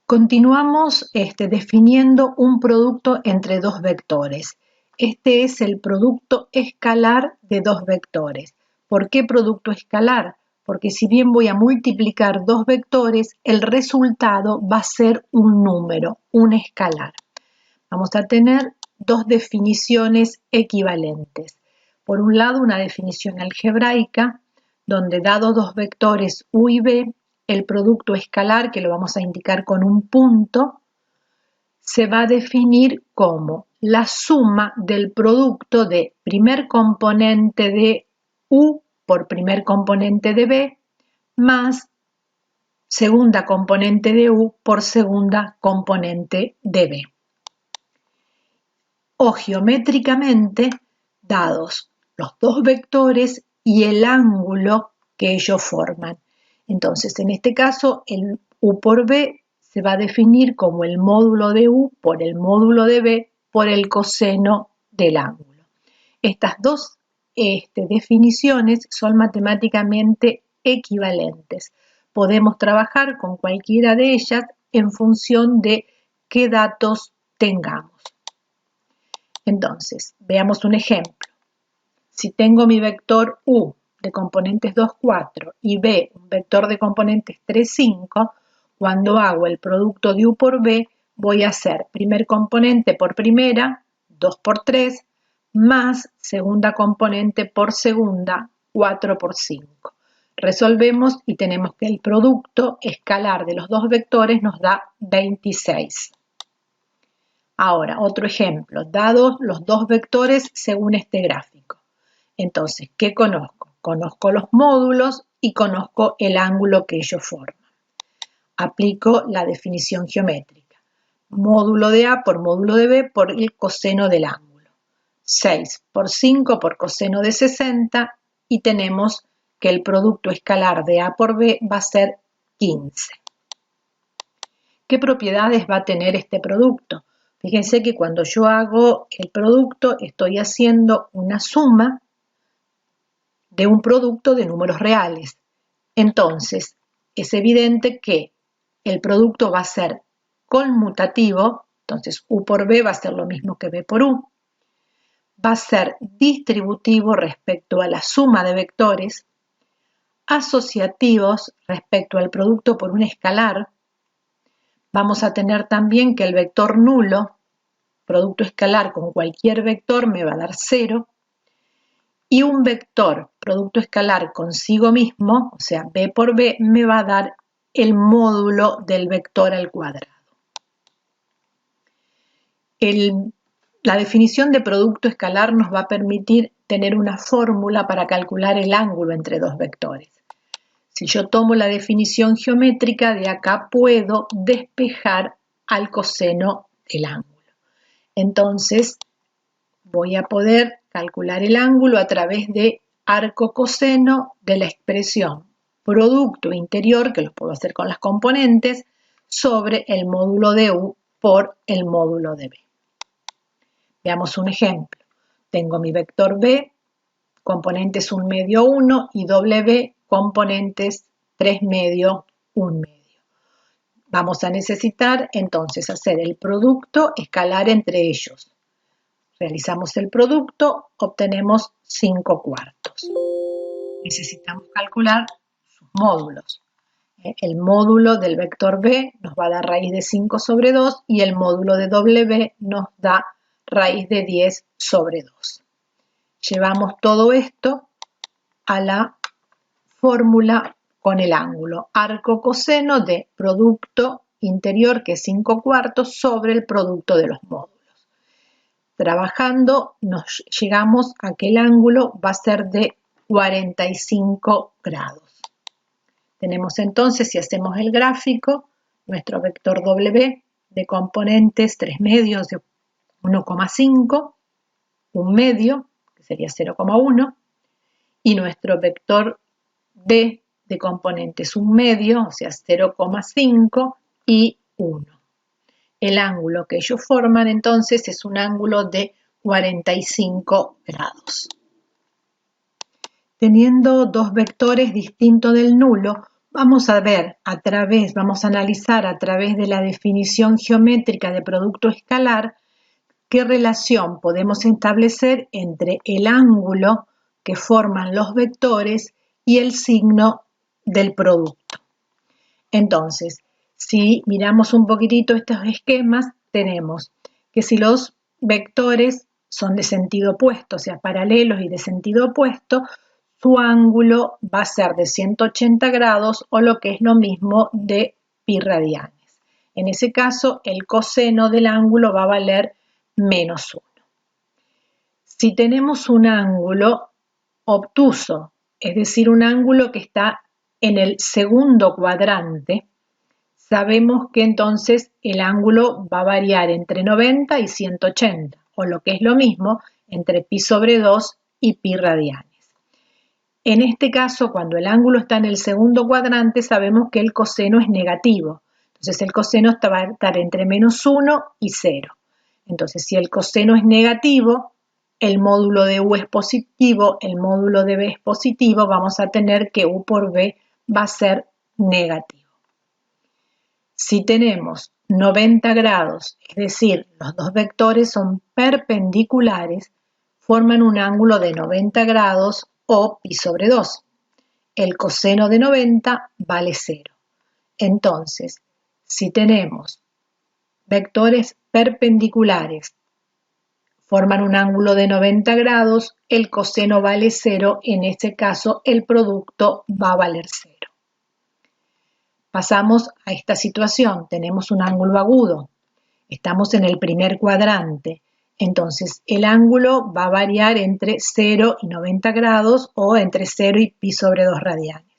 Continuamos definiendo un producto entre dos vectores. Este es el producto escalar de dos vectores. ¿Por qué producto escalar? Porque si bien voy a multiplicar dos vectores, el resultado va a ser un número, un escalar. Vamos a tener dos definiciones equivalentes. Por un lado, una definición algebraica, donde dados dos vectores u y b, el producto escalar, que lo vamos a indicar con un punto, se va a definir como la suma del producto de primer componente de u por primer componente de b más segunda componente de u por segunda componente de b. O geométricamente dados los dos vectores y el ángulo que ellos forman. Entonces, en este caso, el u por b se va a definir como el módulo de u por el módulo de b por el coseno del ángulo. Estas dos definiciones son matemáticamente equivalentes. Podemos trabajar con cualquiera de ellas en función de qué datos tengamos. Entonces, veamos un ejemplo. Si tengo mi vector u de componentes 2, 4 y b un vector de componentes 3, 5, cuando hago el producto de u por b, voy a hacer primer componente por primera, 2 por 3, más segunda componente por segunda, 4 por 5. Resolvemos y tenemos que el producto escalar de los dos vectores nos da 26. Ahora, otro ejemplo, dados los dos vectores según este gráfico. Entonces, ¿qué conozco? Conozco los módulos y conozco el ángulo que ellos forman. Aplico la definición geométrica. Módulo de A por módulo de B por el coseno del ángulo. 6 por 5 por coseno de 60 y tenemos que el producto escalar de A por B va a ser 15. ¿Qué propiedades va a tener este producto? Fíjense que cuando yo hago el producto estoy haciendo una suma de un producto de números reales. Entonces, es evidente que el producto va a ser conmutativo, entonces u por b va a ser lo mismo que b por u. Va a ser distributivo respecto a la suma de vectores, asociativos respecto al producto por un escalar. Vamos a tener también que el vector nulo, producto escalar con cualquier vector, me va a dar 0. Y un vector, producto escalar consigo mismo, o sea, b por b, me va a dar el módulo del vector al cuadrado. La definición de producto escalar nos va a permitir tener una fórmula para calcular el ángulo entre dos vectores. Si yo tomo la definición geométrica, de acá puedo despejar al coseno del ángulo. Entonces, voy a poder calcular el ángulo a través de arco coseno de la expresión producto interior, que lo puedo hacer con las componentes, sobre el módulo de u por el módulo de b. Veamos un ejemplo. Tengo mi vector b, componentes 1 medio 1 y doble b, componentes 3 medio 1 medio. Vamos a necesitar entonces hacer el producto escalar entre ellos. Realizamos el producto, obtenemos 5 cuartos. Necesitamos calcular sus módulos. El módulo del vector b nos va a dar raíz de 5 sobre 2 y el módulo de doble b nos da raíz de 10 sobre 2. Llevamos todo esto a la fórmula con el ángulo arco coseno de producto interior, que es 5 cuartos, sobre el producto de los módulos. Trabajando nos llegamos a que el ángulo va a ser de 45 grados. Tenemos entonces, si hacemos el gráfico, nuestro vector W de componentes 3 medios de 1,5, 1 medio, que sería 0,1, y nuestro vector B de componentes 1 medio, o sea 0,5 y 1. El ángulo que ellos forman entonces es un ángulo de 45 grados. Teniendo dos vectores distintos del nulo, Vamos a ver vamos a analizar a través de la definición geométrica de producto escalar qué relación podemos establecer entre el ángulo que forman los vectores y el signo del producto. Entonces, si miramos un poquitito estos esquemas, tenemos que si los vectores son de sentido opuesto, o sea, paralelos y de sentido opuesto, su ángulo va a ser de 180 grados o lo que es lo mismo de pi radianes. En ese caso, el coseno del ángulo va a valer -1. Si tenemos un ángulo obtuso, es decir, un ángulo que está en el segundo cuadrante, sabemos que entonces el ángulo va a variar entre 90 y 180, o lo que es lo mismo, entre pi sobre 2 y pi radianes. En este caso, cuando el ángulo está en el segundo cuadrante, sabemos que el coseno es negativo. Entonces el coseno va a estar entre -1 y 0. Entonces, si el coseno es negativo, el módulo de U es positivo, el módulo de B es positivo, vamos a tener que U por B va a ser negativo. Si tenemos 90 grados, es decir, los dos vectores son perpendiculares, forman un ángulo de 90 grados o pi sobre 2. El coseno de 90 vale 0. Entonces, si tenemos vectores perpendiculares, forman un ángulo de 90 grados, el coseno vale 0, en este caso el producto va a valer 0. Pasamos a esta situación, tenemos un ángulo agudo, estamos en el primer cuadrante, entonces el ángulo va a variar entre 0 y 90 grados o entre 0 y pi sobre 2 radianes.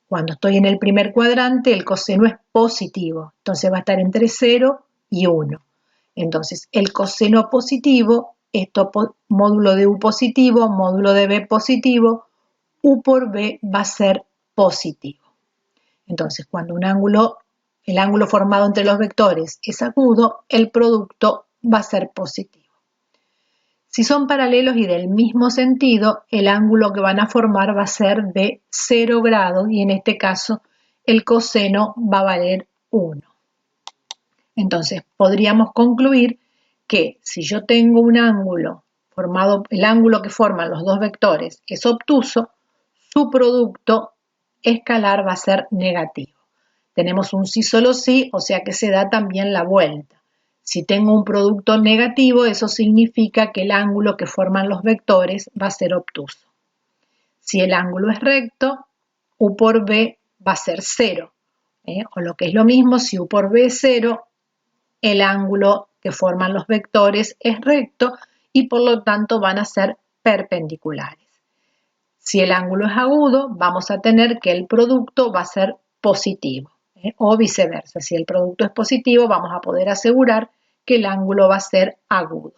Cuando estoy en el primer cuadrante el coseno es positivo, entonces va a estar entre 0 y 1. Entonces el coseno positivo, esto módulo de U positivo, módulo de B positivo, U por B va a ser positivo. Entonces, cuando el ángulo formado entre los vectores es agudo, el producto va a ser positivo. Si son paralelos y del mismo sentido, el ángulo que van a formar va a ser de 0 grados y en este caso el coseno va a valer 1. Entonces, podríamos concluir que si yo tengo un ángulo formado, el ángulo que forman los dos vectores es obtuso, su producto escalar va a ser negativo. Tenemos un sí solo sí, o sea que se da también la vuelta. Si tengo un producto negativo, eso significa que el ángulo que forman los vectores va a ser obtuso. Si el ángulo es recto, U por B va a ser 0. O lo que es lo mismo, si U por B es 0, el ángulo que forman los vectores es recto y por lo tanto van a ser perpendiculares. Si el ángulo es agudo, vamos a tener que el producto va a ser positivo, o viceversa. Si el producto es positivo, vamos a poder asegurar que el ángulo va a ser agudo.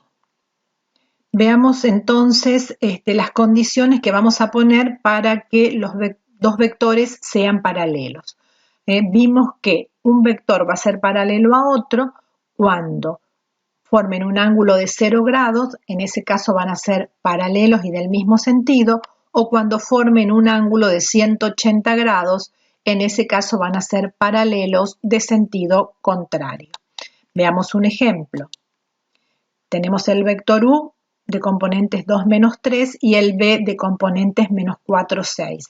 Veamos entonces las condiciones que vamos a poner para que los dos vectores sean paralelos. Vimos que un vector va a ser paralelo a otro cuando formen un ángulo de 0 grados, en ese caso van a ser paralelos y del mismo sentido, o cuando formen un ángulo de 180 grados, en ese caso van a ser paralelos de sentido contrario. Veamos un ejemplo. Tenemos el vector U de componentes 2, -3 y el B de componentes -4, 6.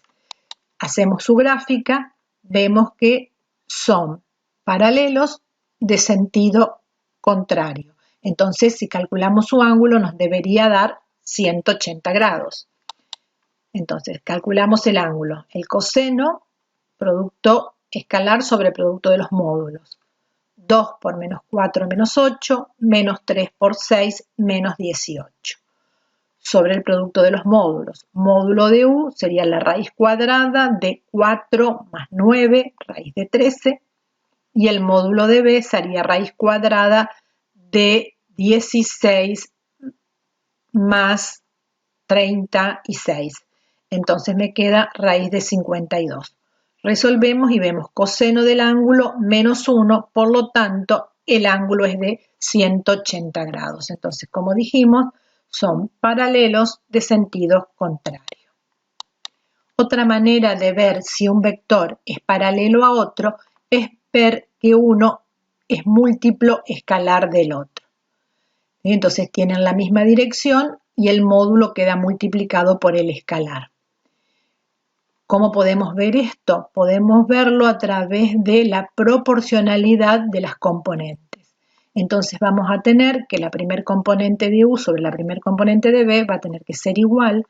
Hacemos su gráfica, vemos que son paralelos de sentido contrario. Entonces, si calculamos su ángulo, nos debería dar 180 grados. Entonces, calculamos el ángulo. El coseno, producto escalar sobre producto de los módulos. 2 por -4, -8, -3 por 6, -18. Sobre el producto de los módulos. Módulo de U sería la raíz cuadrada de 4 más 9, raíz de 13. Y el módulo de B sería raíz cuadrada de 16 más 36. Entonces me queda raíz de 52. Resolvemos y vemos coseno del ángulo -1, por lo tanto el ángulo es de 180 grados. Entonces, como dijimos, son paralelos de sentido contrario. Otra manera de ver si un vector es paralelo a otro es ver que uno es múltiplo escalar del otro. Entonces tienen la misma dirección y el módulo queda multiplicado por el escalar. ¿Cómo podemos ver esto? Podemos verlo a través de la proporcionalidad de las componentes. Entonces vamos a tener que la primer componente de U sobre la primer componente de B va a tener que ser igual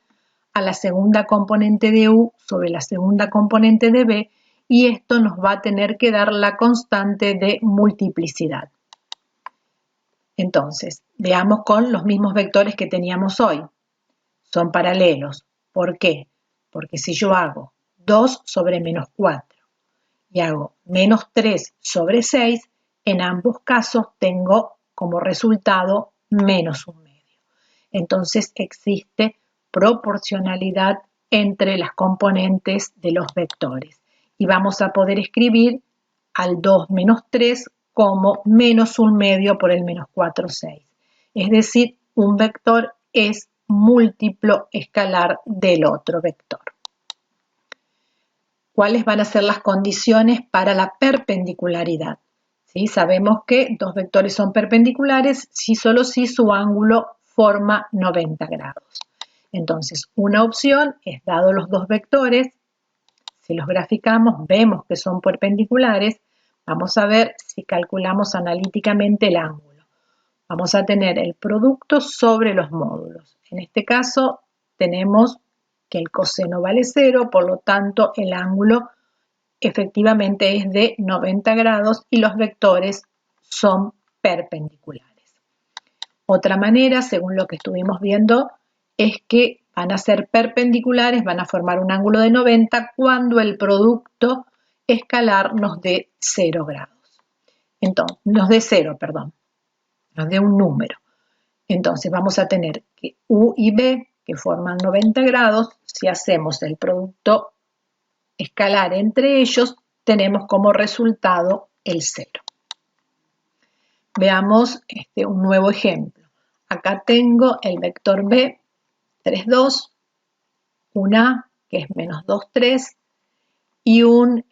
a la segunda componente de U sobre la segunda componente de B, y esto nos va a tener que dar la constante de multiplicidad. Entonces, veamos con los mismos vectores que teníamos hoy. Son paralelos. ¿Por qué? Porque si yo hago 2 sobre menos 4 y hago menos 3 sobre 6, en ambos casos tengo como resultado menos 1/2. Entonces existe proporcionalidad entre las componentes de los vectores. Y vamos a poder escribir al 2 menos 3 como menos 1/2 por el menos 4, 6. Es decir, un vector es múltiplo escalar del otro vector. ¿Cuáles van a ser las condiciones para la perpendicularidad? ¿Sí? Sabemos que dos vectores son perpendiculares si solo si su ángulo forma 90 grados. Entonces, una opción es, dado los dos vectores, si los graficamos, vemos que son perpendiculares. Vamos a ver si calculamos analíticamente el ángulo. Vamos a tener el producto sobre los módulos. En este caso, tenemos que el coseno vale 0, por lo tanto, el ángulo efectivamente es de 90 grados y los vectores son perpendiculares. Otra manera, según lo que estuvimos viendo, es que van a ser perpendiculares, van a formar un ángulo de 90 cuando el producto escalar nos dé 0 grados. Entonces, nos dé 0, perdón, nos dé un número. Entonces vamos a tener que U y B, que forman 90 grados, si hacemos el producto escalar entre ellos, tenemos como resultado el 0. Veamos un nuevo ejemplo. Acá tengo el vector B, 3, 2, un A, que es menos 2, 3, y un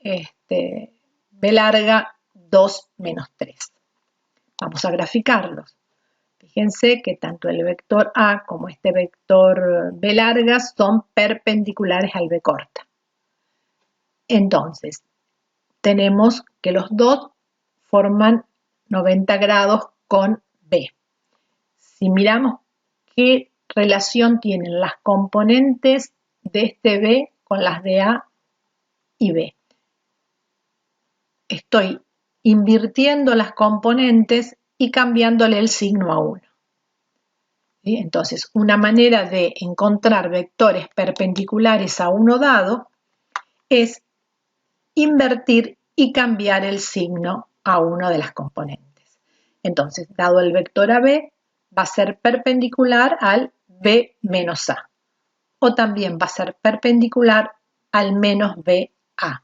B larga, 2, menos 3. Vamos a graficarlos. Fíjense que tanto el vector A como este vector B larga son perpendiculares al B corta. Entonces, tenemos que los dos forman 90 grados con B. Si miramos qué relación tienen las componentes de este B con las de A y B. Estoy invirtiendo las componentes y cambiándole el signo a 1. ¿Sí? Entonces, una manera de encontrar vectores perpendiculares a uno dado es invertir y cambiar el signo a una de las componentes. Entonces, dado el vector AB, va a ser perpendicular al B menos A. O también va a ser perpendicular al menos BA.